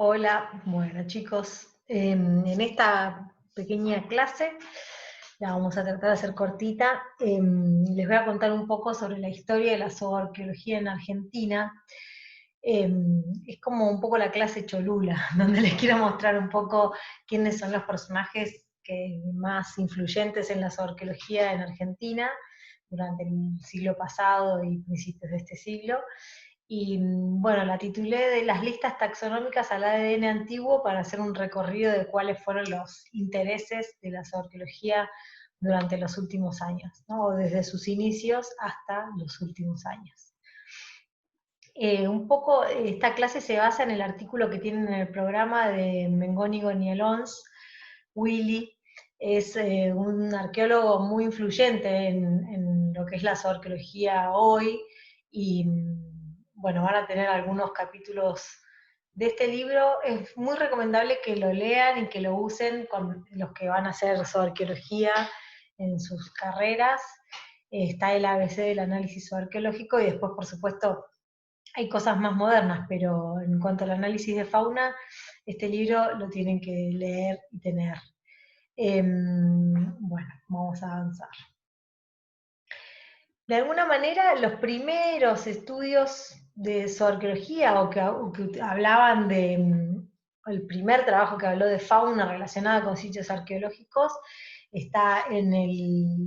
Hola, bueno chicos, en esta pequeña clase, la vamos a tratar de hacer cortita, les voy a contar un poco sobre la historia de la zooarqueología en Argentina. Es como un poco la clase Cholula, donde les quiero mostrar un poco quiénes son los personajes más influyentes en la zooarqueología en Argentina durante el siglo pasado y principios de este siglo. Y bueno, la titulé de las listas taxonómicas al ADN antiguo para hacer un recorrido de cuáles fueron los intereses de la zooarqueología durante los últimos años, ¿no? O desde sus inicios hasta los últimos años. Un poco esta clase se basa en el artículo que tienen en el programa de Mengónigo Nielons. Willy es un arqueólogo muy influyente en lo que es la zooarqueología hoy, y bueno, van a tener algunos capítulos de este libro. Es muy recomendable que lo lean y que lo usen con los que van a hacer zooarqueología en sus carreras. Está el ABC del análisis zooarqueológico y después, por supuesto, hay cosas más modernas, pero en cuanto al análisis de fauna, este libro lo tienen que leer y tener. Bueno, vamos a avanzar. De alguna manera, los primeros estudios de zooarqueología o que hablaban de, el primer trabajo que habló de fauna relacionada con sitios arqueológicos, está en el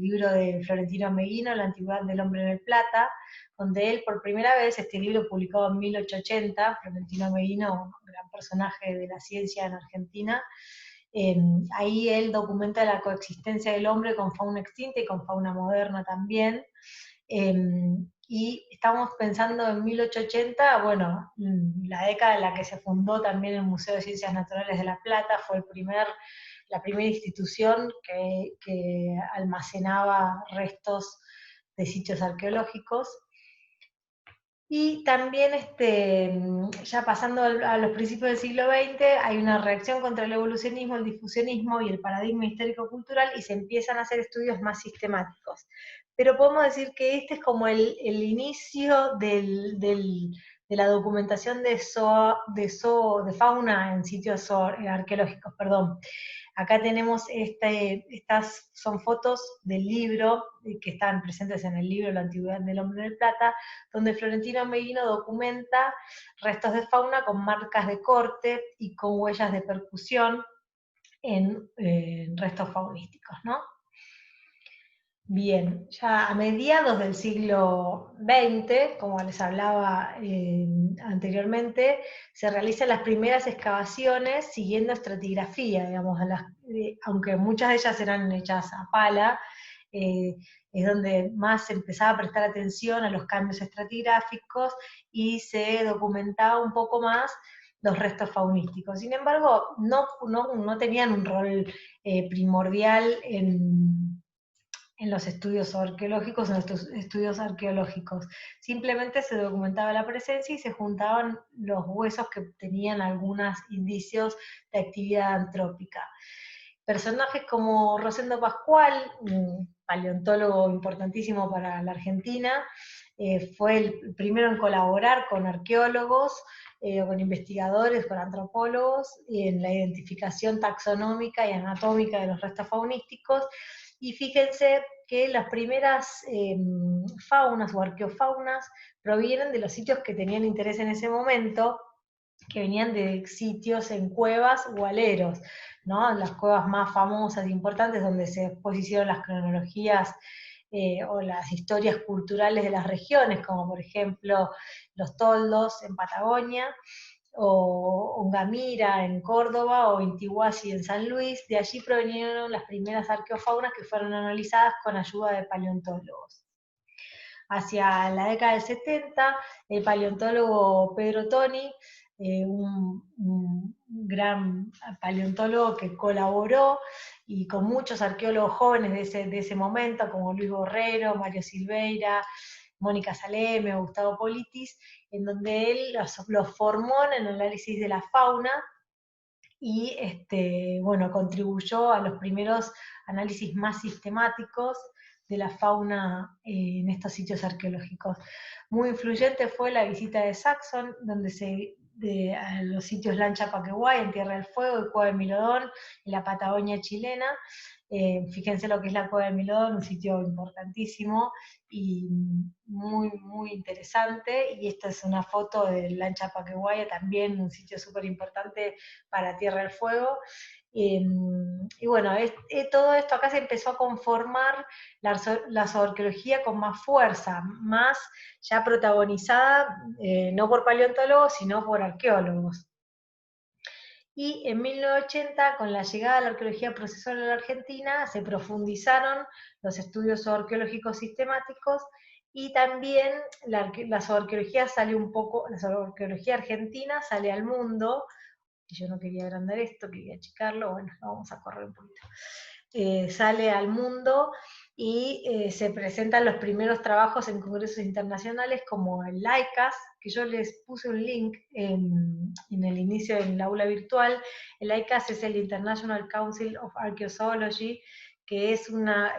libro de Florentino Meguino, La antigüedad del hombre en el Plata, donde él por primera vez, este libro publicado en 1880, Florentino Meguino, un gran personaje de la ciencia en Argentina, ahí él documenta la coexistencia del hombre con fauna extinta y con fauna moderna también. Y estamos pensando en 1880, bueno, la década en la que se fundó también el Museo de Ciencias Naturales de La Plata, fue la primera institución que almacenaba restos de sitios arqueológicos. Y también, ya pasando a los principios del siglo XX, hay una reacción contra el evolucionismo, el difusionismo y el paradigma histórico-cultural, y se empiezan a hacer estudios más sistemáticos. Pero podemos decir que este es como el inicio de la documentación de fauna en sitios arqueológicos, perdón. Acá tenemos estas son fotos del libro, que están presentes en el libro La antigüedad del hombre en el Plata, donde Florentino Meguino documenta restos de fauna con marcas de corte y con huellas de percusión en restos faunísticos, ¿no? Bien, ya a mediados del siglo XX, como les hablaba anteriormente, se realizan las primeras excavaciones siguiendo estratigrafía, digamos, aunque muchas de ellas eran hechas a pala. eh, es donde más se empezaba a prestar atención a los cambios estratigráficos y se documentaba un poco más los restos faunísticos. Sin embargo, no tenían un rol primordial en los estudios arqueológicos, en estos estudios arqueológicos. Simplemente se documentaba la presencia y se juntaban los huesos que tenían algunos indicios de actividad antrópica. Personajes como Rosendo Pascual, un paleontólogo importantísimo para la Argentina, fue el primero en colaborar con arqueólogos, con investigadores, con antropólogos, en la identificación taxonómica y anatómica de los restos faunísticos. Y fíjense que las primeras faunas o arqueofaunas provienen de los sitios que tenían interés en ese momento, que venían de sitios en cuevas o aleros, ¿no? Las cuevas más famosas e importantes donde se posicionan las cronologías o las historias culturales de las regiones, como por ejemplo los Toldos en Patagonia, o Ongamira en Córdoba, o Intihuasi en San Luis. De allí provinieron las primeras arqueofaunas que fueron analizadas con ayuda de paleontólogos. Hacia la década del 70, el paleontólogo Pedro Toni, un gran paleontólogo que colaboró y con muchos arqueólogos jóvenes de ese momento, como Luis Borrero, Mario Silveira, Mónica Saleme, Gustavo Politis, en donde él los formó en el análisis de la fauna y bueno, contribuyó a los primeros análisis más sistemáticos de la fauna en estos sitios arqueológicos. Muy influyente fue la visita de Saxon, donde se a los sitios Lancha Paquehuay, en Tierra del Fuego, y Cueva del Milodón, en la Patagonia chilena. Fíjense lo que es la Cueva del Milodón, un sitio importantísimo y muy, muy interesante. Y esta es una foto del Lancha Paquehuaya, también un sitio súper importante para Tierra del Fuego. Y bueno, todo esto acá se empezó a conformar la zooarqueología con más fuerza, más ya protagonizada no por paleontólogos, sino por arqueólogos. Y en 1980, con la llegada de la arqueología procesual a la Argentina, se profundizaron los estudios zooarqueológicos sistemáticos y también la zooarqueología sale un poco, la zooarqueología argentina sale al mundo. Y yo no quería agrandar esto, quería achicarlo, bueno, vamos a correr un poquito. Sale al mundo y se presentan los primeros trabajos en congresos internacionales como el ICAS, que yo les puse un link en el inicio del aula virtual. El ICAS es el International Council of Archaeozoology, que es una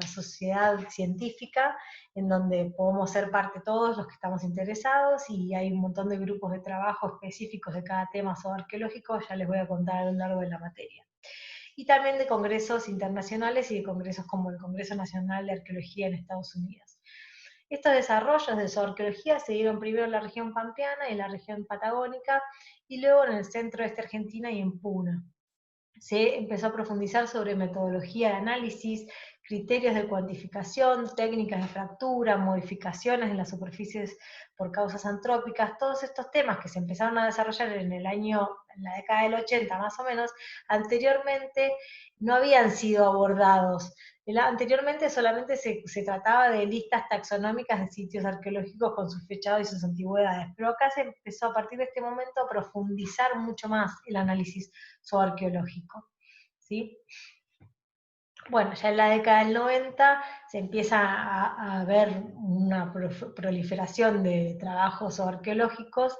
sociedad científica en donde podemos ser parte todos los que estamos interesados, y hay un montón de grupos de trabajo específicos de cada tema zooarqueológico, ya les voy a contar a lo largo de la materia. Y también de congresos internacionales y de congresos como el Congreso Nacional de Arqueología en Estados Unidos. Estos desarrollos de zooarqueología se dieron primero en la región pampeana y en la región patagónica, y luego en el centro-este de Argentina y en Puna. Se empezó a profundizar sobre metodología de análisis, criterios de cuantificación, técnicas de fractura, modificaciones en las superficies por causas antrópicas. Todos estos temas que se empezaron a desarrollar en la década del 80 más o menos, anteriormente no habían sido abordados. Anteriormente solamente se trataba de listas taxonómicas de sitios arqueológicos con sus fechados y sus antigüedades, pero acá se empezó a partir de este momento a profundizar mucho más el análisis zooarqueológico, ¿sí? Bueno, ya en la década del 90 se empieza a ver una proliferación de trabajos zooarqueológicos,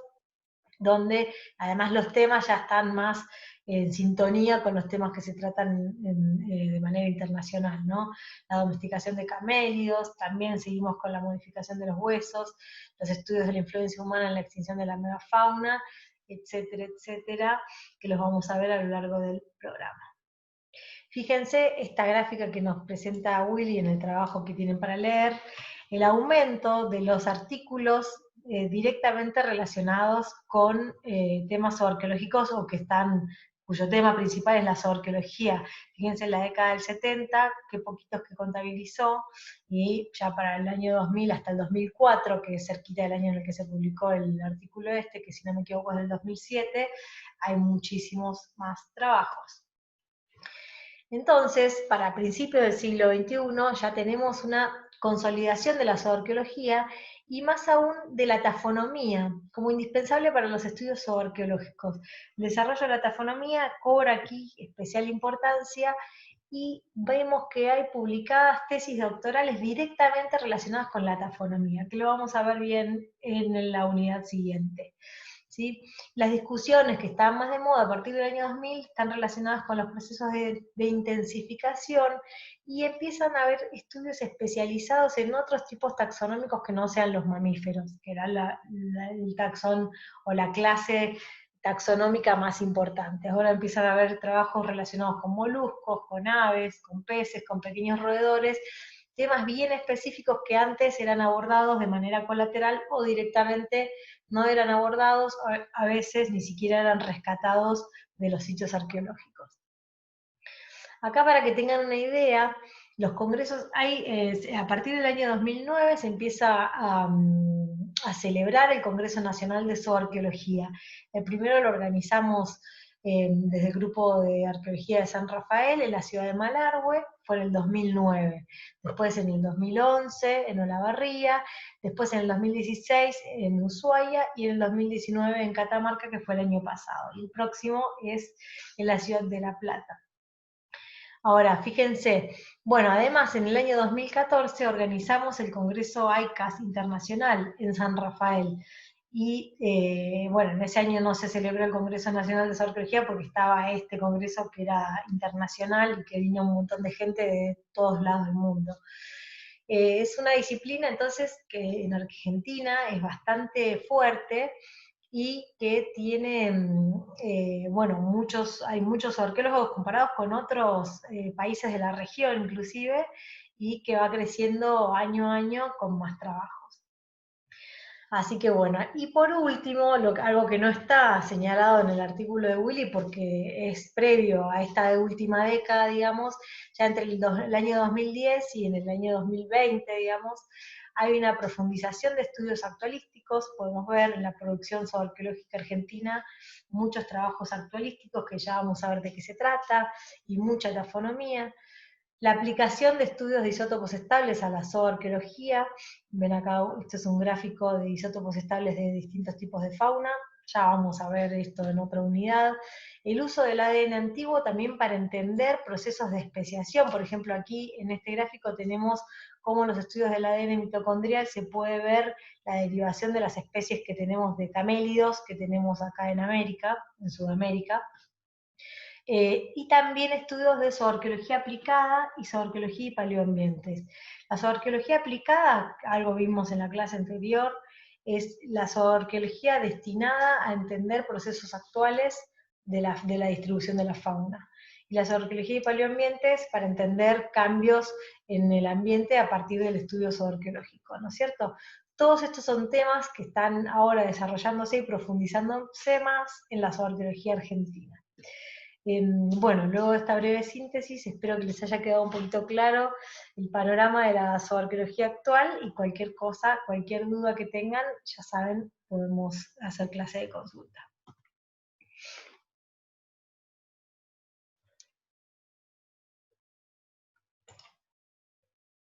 donde además los temas ya están más en sintonía con los temas que se tratan de manera internacional, ¿no? La domesticación de camélidos, también seguimos con la modificación de los huesos, los estudios de la influencia humana en la extinción de la megafauna, etcétera, etcétera, que los vamos a ver a lo largo del programa. Fíjense esta gráfica que nos presenta Willy en el trabajo que tienen para leer, el aumento de los artículos directamente relacionados con temas zooarqueológicos o cuyo tema principal es la zooarqueología. Fíjense en la década del 70, qué poquitos que contabilizó, y ya para el año 2000 hasta el 2004, que es cerquita del año en el que se publicó el artículo que si no me equivoco es del 2007, hay muchísimos más trabajos. Entonces, para principios del siglo XXI ya tenemos una consolidación de la zooarqueología y más aún de la tafonomía, como indispensable para los estudios zooarqueológicos. El desarrollo de la tafonomía cobra aquí especial importancia y vemos que hay publicadas tesis doctorales directamente relacionadas con la tafonomía, que lo vamos a ver bien en la unidad siguiente. ¿Sí? Las discusiones que están más de moda a partir del año 2000 están relacionadas con los procesos de intensificación, y empiezan a haber estudios especializados en otros tipos taxonómicos que no sean los mamíferos, que era el taxón o la clase taxonómica más importante. Ahora empiezan a haber trabajos relacionados con moluscos, con aves, con peces, con pequeños roedores, temas bien específicos que antes eran abordados de manera colateral o directamente no eran abordados, a veces ni siquiera eran rescatados de los sitios arqueológicos. Acá, para que tengan una idea, los congresos, a partir del año 2009 se empieza a celebrar el Congreso Nacional de Zooarqueología. El primero lo organizamos desde el Grupo de Arqueología de San Rafael en la ciudad de Malargüe, fue en el 2009. Después en el 2011 en Olavarría, después en el 2016 en Ushuaia y en el 2019 en Catamarca, que fue el año pasado. Y el próximo es en la ciudad de La Plata. Ahora, fíjense, bueno, además en el año 2014 organizamos el Congreso ICAS Internacional en San Rafael. Y bueno, en ese año no se celebró el Congreso Nacional de Zooarqueología porque estaba este congreso que era internacional y que vino un montón de gente de todos lados del mundo. Es una disciplina entonces que en Argentina es bastante fuerte, y que tiene, bueno, hay muchos arqueólogos comparados con otros países de la región inclusive, y que va creciendo año a año con más trabajos. Así que bueno, y por último, algo que no está señalado en el artículo de Willy porque es previo a esta última década, digamos, ya entre el año 2010 y en el año 2020, digamos, hay una profundización de estudios actualísticos. Podemos ver en la producción zooarqueológica argentina muchos trabajos actualísticos que ya vamos a ver de qué se trata, y mucha tafonomía. La aplicación de estudios de isótopos estables a la zooarqueología. Ven acá, este es un gráfico de isótopos estables de distintos tipos de fauna. Ya vamos a ver esto en otra unidad. El uso del ADN antiguo también para entender procesos de especiación. Por ejemplo, aquí en este gráfico tenemos cómo en los estudios del ADN mitocondrial se puede ver la derivación de las especies que tenemos de camélidos, que tenemos acá en América, en Sudamérica. Y también estudios de zooarqueología aplicada y zooarqueología y paleoambientes. La zooarqueología aplicada, algo vimos en la clase anterior, es la zooarqueología destinada a entender procesos actuales de la distribución de la fauna. Y la zooarqueología y paleoambientes para entender cambios en el ambiente a partir del estudio zooarqueológico, ¿no es cierto? Todos estos son temas que están ahora desarrollándose y profundizándose más en la zooarqueología argentina. Bueno, luego de esta breve síntesis, espero que les haya quedado un poquito claro el panorama de la zooarqueología actual, y cualquier cosa, cualquier duda que tengan, ya saben, podemos hacer clase de consulta.